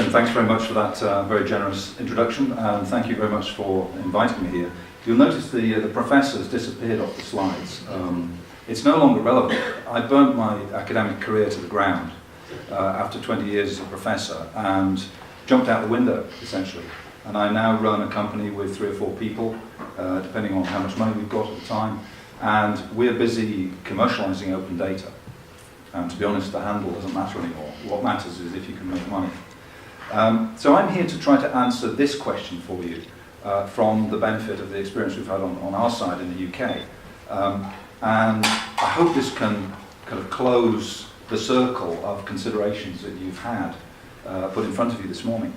Listen, thanks very much for that very generous introduction, and thank you very much for inviting me here. You'll notice the professor's disappeared off the slides. It's no longer relevant. I burnt my academic career to the ground after 20 years as a professor and jumped out the window, essentially. And I now run a company with 3 or 4 people, depending on how much money we've got at the time, and we're busy commercializing open data. And to be honest, the handle doesn't matter anymore. What matters is if you can make money. So I'm here to try to answer this question for you from the benefit of the experience we've had on our side in the UK. And I hope this can kind of close the circle of considerations that you've had put in front of you this morning.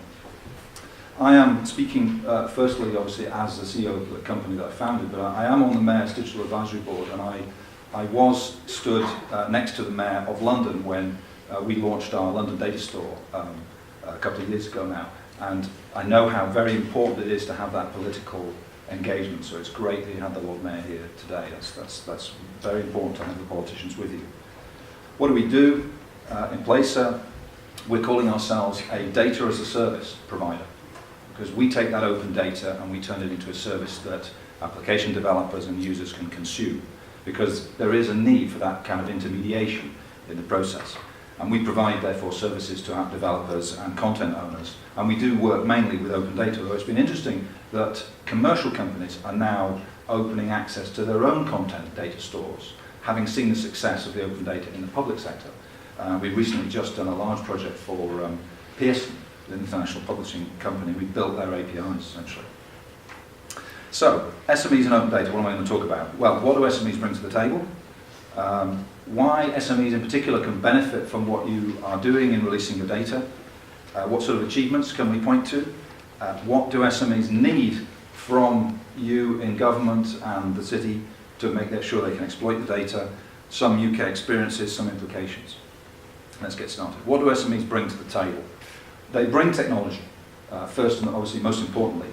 I am speaking firstly, obviously, as the CEO of the company that I founded, but I am on the Mayor's Digital Advisory Board, and I was stood next to the Mayor of London when we launched our London data store a couple of years ago now, and I know how very important it is to have that political engagement, so it's great that you had the Lord Mayor here today. That's very important to have the politicians with you. What do we do in Placer? We're calling ourselves a data as a service provider, because we take that open data and we turn it into a service that application developers and users can consume, because there is a need for that kind of intermediation in the process. And we provide, therefore, services to app developers and content owners. And we do work mainly with open data, although it's been interesting that commercial companies are now opening access to their own content data stores, having seen the success of the open data in the public sector. We've recently just done a large project for Pearson, the international publishing company. We built their APIs, essentially. So, SMEs and open data, what am I going to talk about? Well, what do SMEs bring to the table? Why SMEs in particular can benefit from what you are doing in releasing your data? What sort of achievements can we point to? What do SMEs need from you in government and the city to make sure they can exploit the data? Some UK experiences, some implications. Let's get started. What do SMEs bring to the table? They bring technology, first and obviously most importantly.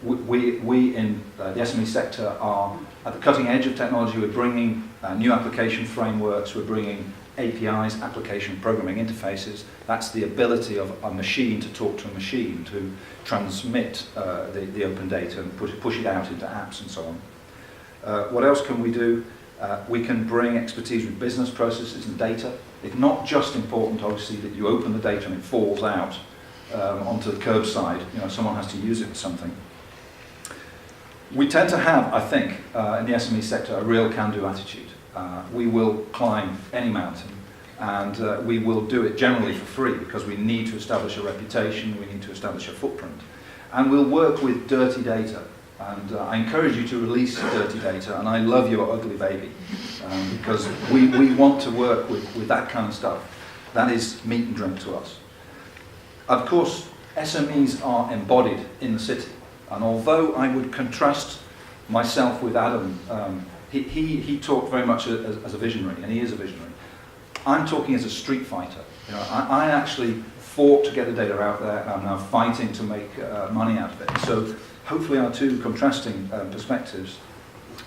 We in the SME sector are at the cutting edge of technology. We're bringing new application frameworks, we're bringing APIs, application programming interfaces. That's the ability of a machine to talk to a machine, to transmit the open data and push it out into apps and so on. What else can we do? We can bring expertise with business processes and data. It's not just important, obviously, that you open the data and it falls out onto the curbside. You know, someone has to use it for something. We tend to have, I think, in the SME sector, a real can-do attitude. We will climb any mountain, and we will do it generally for free, because we need to establish a reputation, we need to establish a footprint. And we'll work with dirty data. And I encourage you to release dirty data, and I love your ugly baby, because we want to work with that kind of stuff. That is meat and drink to us. Of course, SMEs are embodied in the city. And although I would contrast myself with Adam, he talked very much as a visionary, and he is a visionary. I'm talking as a street fighter. You know, I actually fought to get the data out there, and I'm now fighting to make money out of it. So hopefully our two contrasting perspectives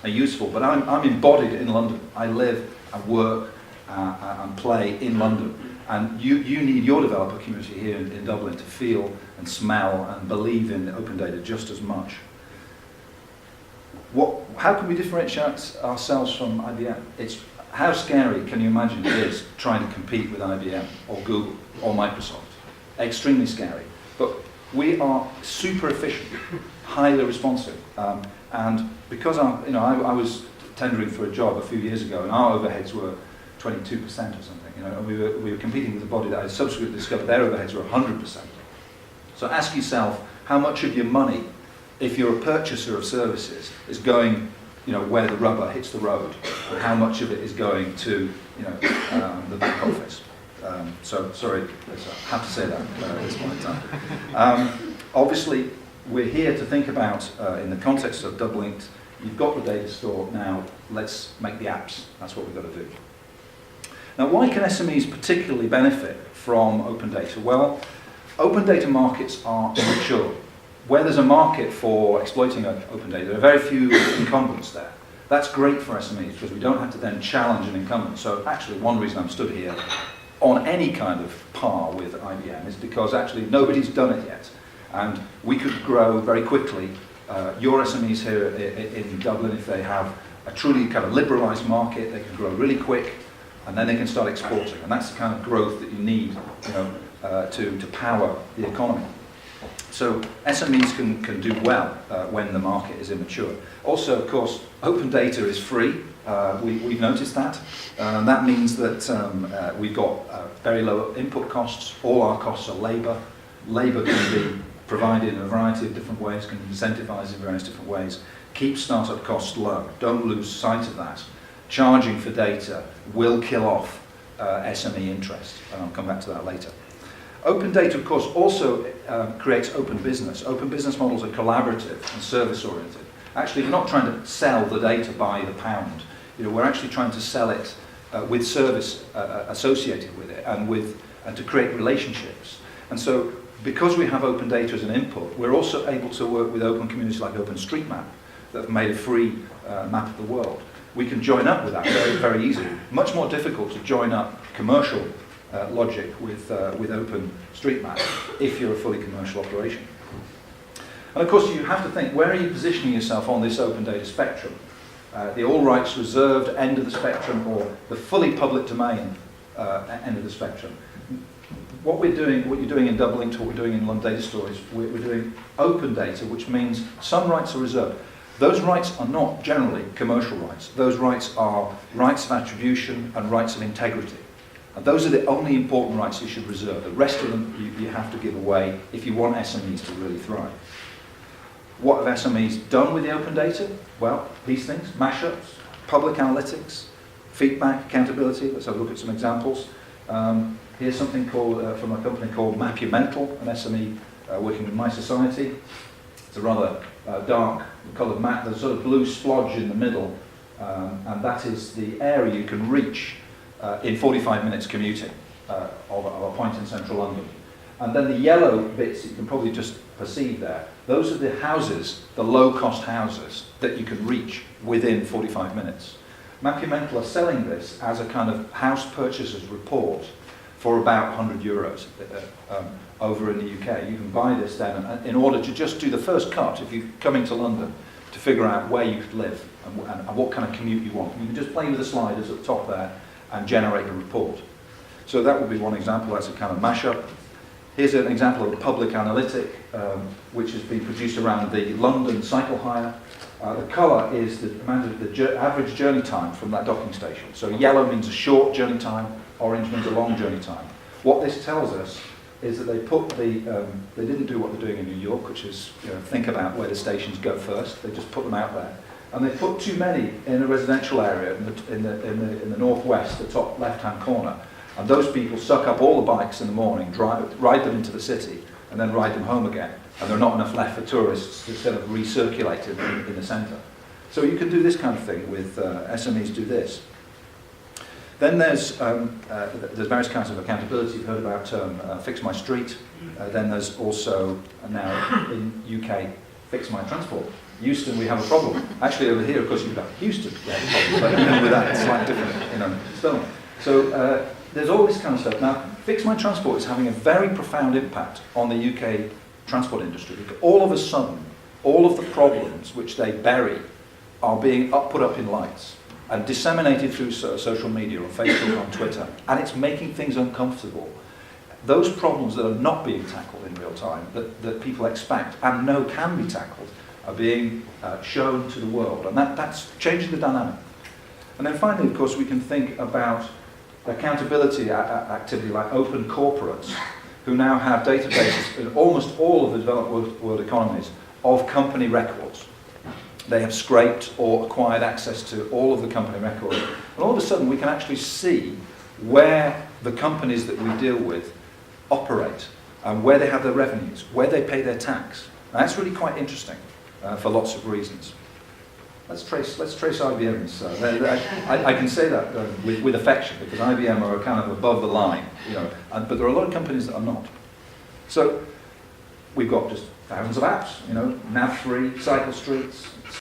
are useful, but I'm embodied in London. I live and work and play in London. And you need your developer community here in Dublin to feel and smell and believe in open data just as much. How can we differentiate ourselves from IBM? How scary can you imagine it is trying to compete with IBM or Google or Microsoft? Extremely scary. But we are super efficient, highly responsive, and because I was tendering for a job a few years ago, and our overheads were 22% or something. You know, we were competing with a body that I subsequently discovered their overheads were 100%. So ask yourself how much of your money, if you're a purchaser of services, is going, where the rubber hits the road, and how much of it is going to, the back office. So sorry, I have to say that at this point in time. Obviously, we're here to think about, in the context of Dubl, you've got the data store, now let's make the apps. That's what we've got to do. Now, why can SMEs particularly benefit from open data? Well, open data markets are immature. Where there's a market for exploiting open data, there are very few incumbents there. That's great for SMEs because we don't have to then challenge an incumbent. So actually, one reason I'm stood here, on any kind of par with IBM is because actually nobody's done it yet. And we could grow very quickly. Your SMEs here in Dublin, if they have a truly kind of liberalised market, they can grow really quick, and then they can start exporting. And that's the kind of growth that you need, to power the economy. So SMEs can do well when the market is immature. Also, of course, open data is free. We've noticed that. That means that we've got very low input costs. All our costs are labour. Labour can be provided in a variety of different ways, can incentivise in various different ways. Keep startup costs low. Don't lose sight of that. Charging for data will kill off SME interest, and I'll come back to that later. Open data, of course, also creates open business. Open business models are collaborative and service-oriented. Actually, we're not trying to sell the data by the pound. We're actually trying to sell it with service associated with it, and to create relationships. And so, because we have open data as an input, we're also able to work with open communities like OpenStreetMap that have made a free map of the world. We can join up with that very, very easily. Much more difficult to join up commercial logic with OpenStreetMap if you're a fully commercial operation. And of course, you have to think, where are you positioning yourself on this open data spectrum? The all rights reserved end of the spectrum, or the fully public domain end of the spectrum? What you're doing in Dublin to what we're doing in London Data Stories, we're doing open data, which means some rights are reserved. Those rights are not generally commercial rights. Those rights are rights of attribution and rights of integrity. And those are the only important rights you should reserve. The rest of them you have to give away if you want SMEs to really thrive. What have SMEs done with the open data? Well, these things: mashups, public analytics, feedback, accountability. Let's have a look at some examples. Here's something called from a company called Mapumental, an SME working with My Society. It's a rather dark coloured map. There's a sort of blue splodge in the middle, and that is the area you can reach in 45 minutes commuting of a point in central London. And then the yellow bits you can probably just perceive there, those are the houses, the low-cost houses that you can reach within 45 minutes. Mapumental are selling this as a kind of house purchasers report for about €100 over in the UK. You can buy this then in order to just do the first cut, if you're coming to London, to figure out where you could live and what kind of commute you want. You can just play with the sliders at the top there and generate a report. So that would be one example. That's a kind of mashup. Here's an example of a public analytic, which has been produced around the London cycle hire. The colour is the amount of the average journey time from that docking station. So yellow means a short journey time, orange means a long journey time. What this tells us is that they didn't do what they're doing in New York, which is think about where the stations go first. They just put them out there, and they put too many in a residential area in the northwest, the top left-hand corner. And those people suck up all the bikes in the morning, ride them into the city, and then ride them home again. And there are not enough left for tourists to sort of recirculate in the centre. So you can do this kind of thing with SMEs. Do this. Then there's various kinds of accountability. You've heard about Fix My Street. Then there's also now in UK Fix My Transport. Euston, we have a problem. Actually, over here, of course, you've got Houston. We have a problem, but even with that, it's slightly different, spelling. So there's all this kind of stuff. Now, Fix My Transport is having a very profound impact on the UK transport industry, because all of a sudden, all of the problems which they bury are being put up in lights and disseminated through social media, on Facebook, on Twitter, and it's making things uncomfortable. Those problems that are not being tackled in real time, that people expect and know can be tackled, are being shown to the world, and that's changing the dynamic. And then finally, of course, we can think about accountability activity like open corporates, who now have databases in almost all of the developed world economies of company records. They have scraped or acquired access to all of the company records. And all of a sudden we can actually see where the companies that we deal with operate, and where they have their revenues, where they pay their tax. And that's really quite interesting for lots of reasons. Let's trace IBM's. I can say that with affection, because IBM are kind of above the line, but there are a lot of companies that are not. So we've got just thousands of apps, nav-free, cycle streets,